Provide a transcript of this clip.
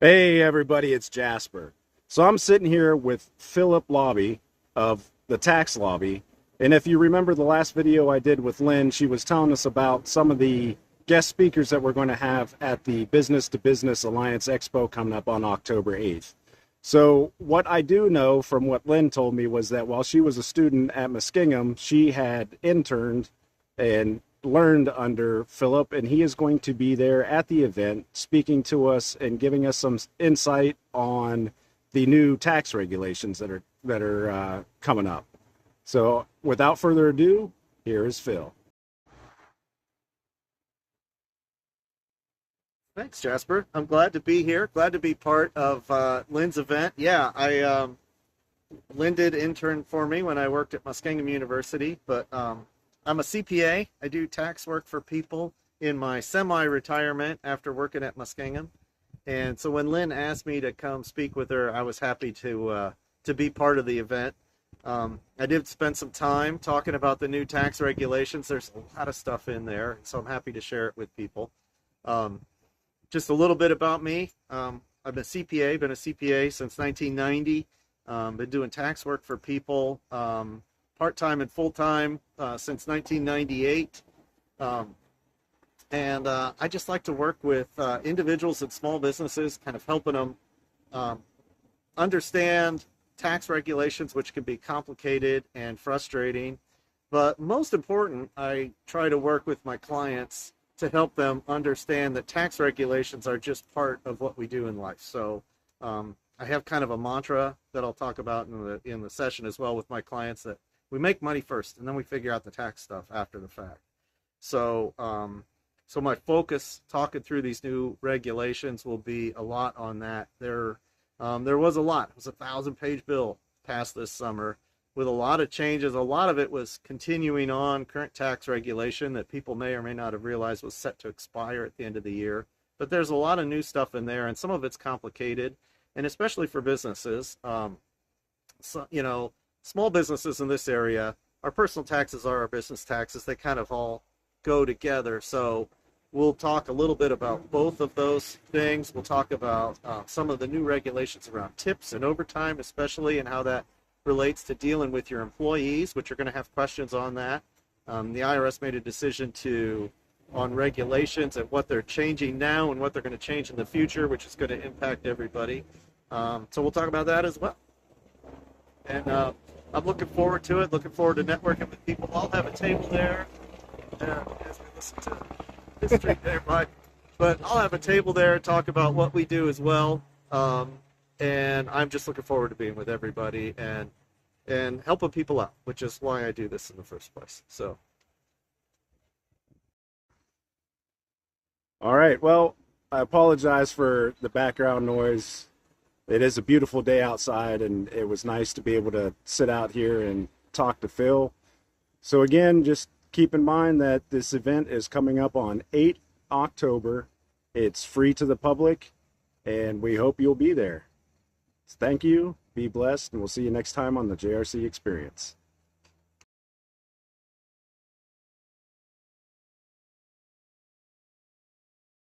Hey everybody, it's Jasper. So I'm sitting here with Philip Laube of the Tax Lobby. And if you remember the last video I did with Lynn, she was telling us about some of the guest speakers that we're going to have at the B2B Alliance Expo coming up on October 8th. So what I do know from what Lynn told me was that while she was a student at Muskingum, she had interned and learned under Philip, and he is going to be there at the event speaking to us and giving us some insight on the new tax regulations that are coming up. So without further ado, here is Phil. Thanks, Jasper. I'm glad to be here. Glad to be part of Lynn's event. Yeah, Lynn did intern for me when I worked at Muskingum University, but I'm a CPA. I do tax work for people in my semi-retirement after working at Muskingum. And so when Lynn asked me to come speak with her, I was happy to be part of the event. I did spend some time talking about the new tax regulations. There's a lot of stuff in there, so I'm happy to share it with people. Just a little bit about me. I've been a CPA since 1990. Been doing tax work for people part-time and full-time since 1998. I just like to work with individuals and small businesses, kind of helping them understand tax regulations, which can be complicated and frustrating. But most important, I try to work with my clients to help them understand that tax regulations are just part of what we do in life. So I have kind of a mantra that I'll talk about in the session as well with my clients, that we make money first and then we figure out the tax stuff after the fact. So so my focus talking through these new regulations will be a lot on that. There was a lot. It was a 1,000-page bill passed this summer with a lot of changes. A lot of it was continuing on current tax regulation that people may or may not have realized was set to expire at the end of the year. But there's a lot of new stuff in there, and some of it's complicated, and especially for businesses. So, small businesses in this area, our personal taxes are our business taxes. They kind of all go together. So we'll talk a little bit about both of those things. We'll talk about some of the new regulations around tips and overtime, especially, and how that relates to dealing with your employees, which are going to have questions on that. The IRS made a decision on regulations and what they're changing now and what they're going to change in the future, which is going to impact everybody. So we'll talk about that as well. And I'm looking forward to it, looking forward to networking with people. I'll have a table there. As we listen to history there, Mike. But I'll have a table there and talk about what we do as well. And I'm just looking forward to being with everybody and helping people out, which is why I do this in the first place. So. All right, well, I apologize for the background noise. It is a beautiful day outside, and it was nice to be able to sit out here and talk to Phil. So again, just keep in mind that this event is coming up on 8 October. It's free to the public, and we hope you'll be there. Thank you, be blessed, and we'll see you next time on the JRC Experience.